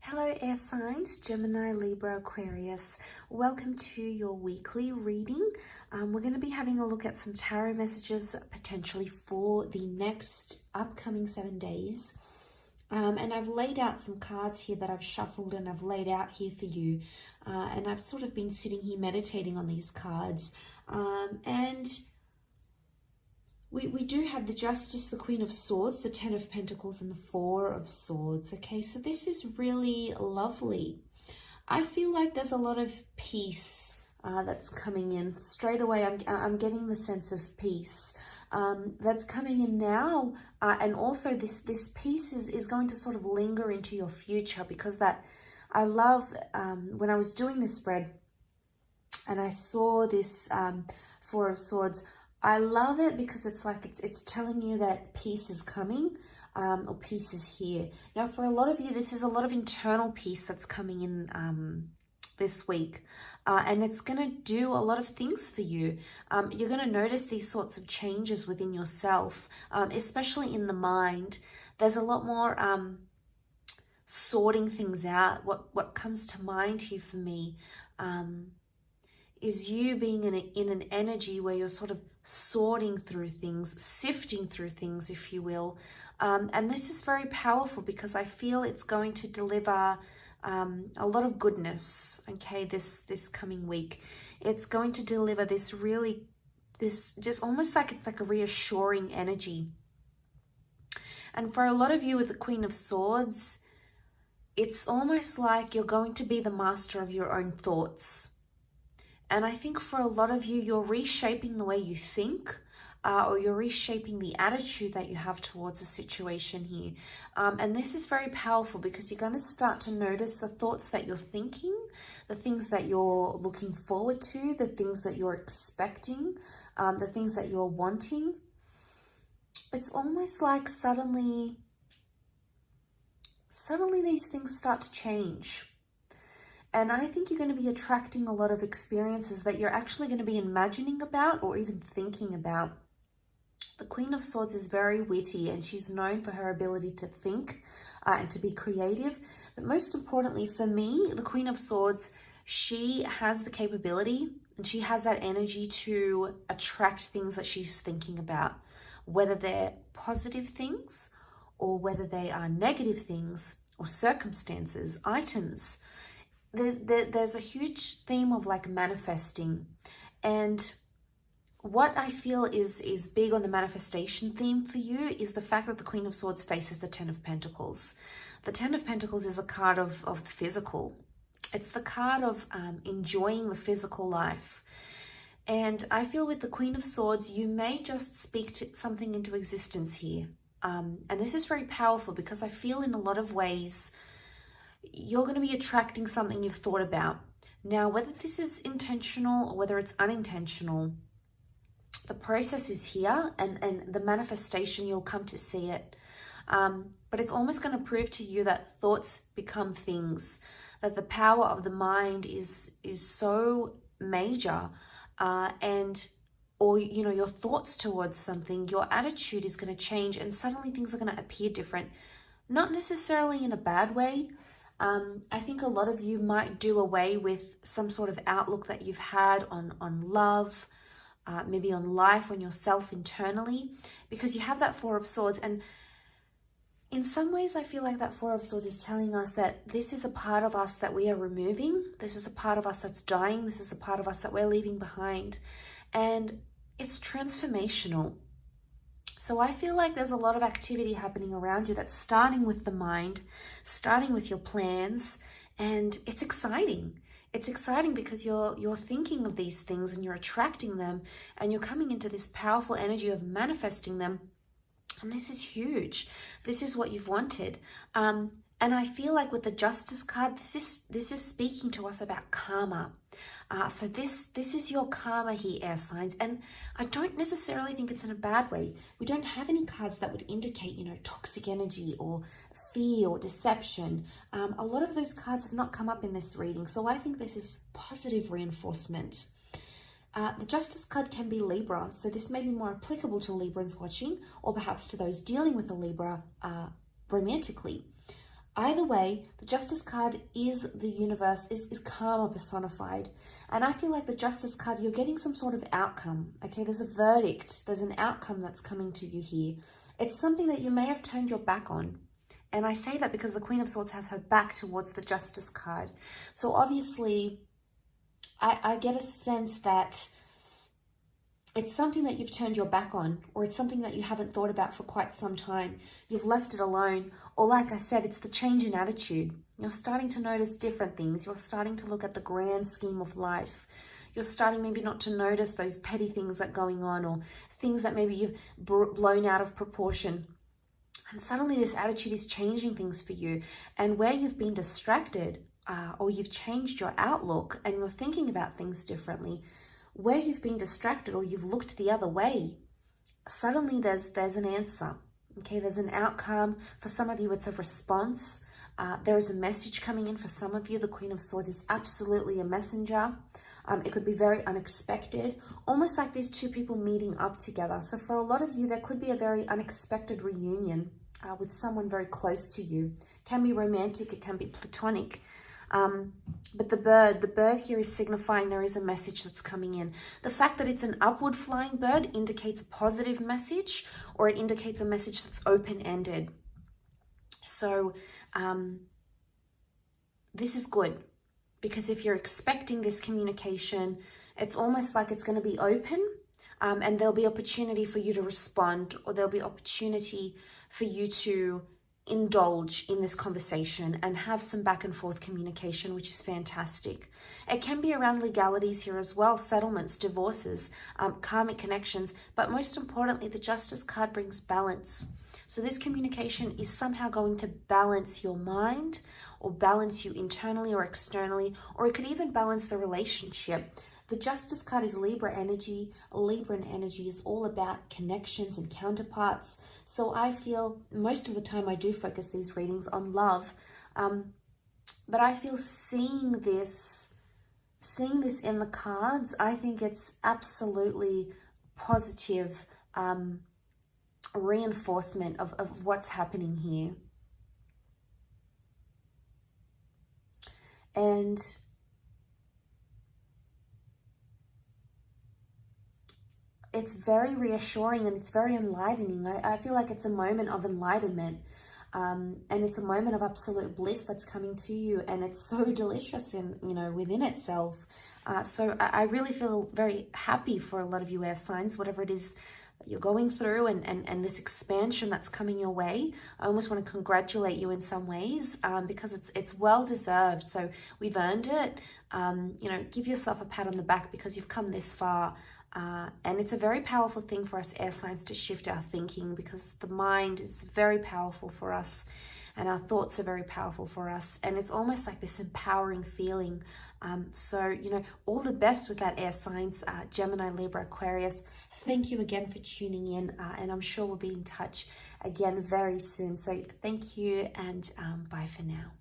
Hello air signs, Gemini, Libra, Aquarius. Welcome to your weekly reading. We're going to be having a look at some tarot messages potentially for the next upcoming 7 days. And I've laid out some cards here that I've shuffled and I've laid out here for you. And I've sort of been sitting here meditating on these cards. And we do have the Justice, the Queen of Swords, the Ten of Pentacles, and the Four of Swords. Okay, so this is really lovely. I feel like there's a lot of peace that's coming in. Straight away, I'm getting the sense of peace that's coming in now. And also this peace is going to sort of linger into your future, because I love, when I was doing this spread and I saw this Four of Swords, I love it because it's like it's telling you that peace is coming, or peace is here. Now, for a lot of you, this is a lot of internal peace that's coming in this week, and it's going to do a lot of things for you. You're going to notice these sorts of changes within yourself, especially in the mind. There's a lot more sorting things out. What comes to mind here for me is you being in an energy where you're sort of sorting through things, sifting through things, if you will. And this is very powerful because I feel it's going to deliver a lot of goodness, okay, this coming week. It's going to deliver this just almost like it's like a reassuring energy. And for a lot of you with the Queen of Swords, it's almost like you're going to be the master of your own thoughts. And I think for a lot of you, you're reshaping the way you think, or you're reshaping the attitude that you have towards a situation here. And this is very powerful because you're going to start to notice the thoughts that you're thinking, the things that you're looking forward to, the things that you're expecting, the things that you're wanting. It's almost like suddenly these things start to change. And I think you're going to be attracting a lot of experiences that you're actually going to be imagining about or even thinking about. The Queen of Swords is very witty and she's known for her ability to think and to be creative. But most importantly for me, the Queen of Swords, she has the capability and she has that energy to attract things that she's thinking about, whether they're positive things or whether they are negative things or circumstances, items. There's a huge theme of like manifesting, and what I feel is big on the manifestation theme for you is the fact that the Queen of Swords faces the Ten of Pentacles. The Ten of Pentacles is a card of the physical. It's the card of enjoying the physical life. And I feel with the Queen of Swords, you may just speak to something into existence here. And this is very powerful because I feel in a lot of ways, you're going to be attracting something you've thought about. Now, whether this is intentional or whether it's unintentional, the process is here and the manifestation, you'll come to see it. But it's almost going to prove to you that thoughts become things, that the power of the mind is so major, or you know, your thoughts towards something, your attitude is going to change and suddenly things are going to appear different. Not necessarily in a bad way. I think a lot of you might do away with some sort of outlook that you've had on love, maybe on life, on yourself internally, because you have that Four of Swords. And in some ways, I feel like that Four of Swords is telling us that this is a part of us that we are removing. This is a part of us that's dying. This is a part of us that we're leaving behind. And it's transformational. So I feel like there's a lot of activity happening around you that's starting with the mind, starting with your plans, and it's exciting. It's exciting because you're thinking of these things and you're attracting them and you're coming into this powerful energy of manifesting them. And this is huge. This is what you've wanted. And I feel like with the Justice card, this is speaking to us about karma. So this is your karma here, air signs. And I don't necessarily think it's in a bad way. We don't have any cards that would indicate, you know, toxic energy or fear or deception. A lot of those cards have not come up in this reading. So I think this is positive reinforcement. The Justice card can be Libra. So this may be more applicable to Librans watching, or perhaps to those dealing with a Libra romantically. Either way, the Justice card is the universe, is karma personified. And I feel like the Justice card, you're getting some sort of outcome. Okay, there's a verdict. There's an outcome that's coming to you here. It's something that you may have turned your back on. And I say that because the Queen of Swords has her back towards the Justice card. So obviously, I get a sense that it's something that you've turned your back on, or it's something that you haven't thought about for quite some time. You've left it alone, or like I said, it's the change in attitude. You're starting to notice different things. You're starting to look at the grand scheme of life. You're starting maybe not to notice those petty things that are going on, or things that maybe you've blown out of proportion. And suddenly this attitude is changing things for you. And where you've been distracted, or you've changed your outlook and you're thinking about things differently, where you've been distracted or you've looked the other way, suddenly there's an answer. Okay, there's an outcome. For some of you, it's a response. There is a message coming in. For some of you, the Queen of Swords is absolutely a messenger. It could be very unexpected, almost like these two people meeting up together. So for a lot of you, there could be a very unexpected reunion with someone very close to you. It can be romantic, it can be platonic. But the bird here is signifying there is a message that's coming in. The fact that it's an upward flying bird indicates a positive message, or it indicates a message that's open-ended. So this is good, because if you're expecting this communication, it's almost like it's going to be open, and there'll be opportunity for you to respond, or there'll be opportunity for you to indulge in this conversation and have some back and forth communication, which is fantastic. It can be around legalities here as well, settlements, divorces, karmic connections, but most importantly, the Justice card brings balance. So this communication is somehow going to balance your mind, or balance you internally or externally, or it could even balance the relationship. The Justice card is Libra energy. Libran energy is all about connections and counterparts. So I feel most of the time I do focus these readings on love. But I feel seeing this in the cards, I think it's absolutely positive reinforcement of what's happening here. And it's very reassuring and it's very enlightening. I feel like it's a moment of enlightenment, and it's a moment of absolute bliss that's coming to you, and it's so delicious in, within itself. So I really feel very happy for a lot of you air signs, whatever it is that you're going through, and this expansion that's coming your way. I almost want to congratulate you in some ways, because it's well deserved. So we've earned it. Give yourself a pat on the back because you've come this far. And it's a very powerful thing for us air signs to shift our thinking, because the mind is very powerful for us and our thoughts are very powerful for us. And it's almost like this empowering feeling. So, all the best with that air signs, Gemini, Libra, Aquarius. Thank you again for tuning in. And I'm sure we'll be in touch again very soon. So thank you, and bye for now.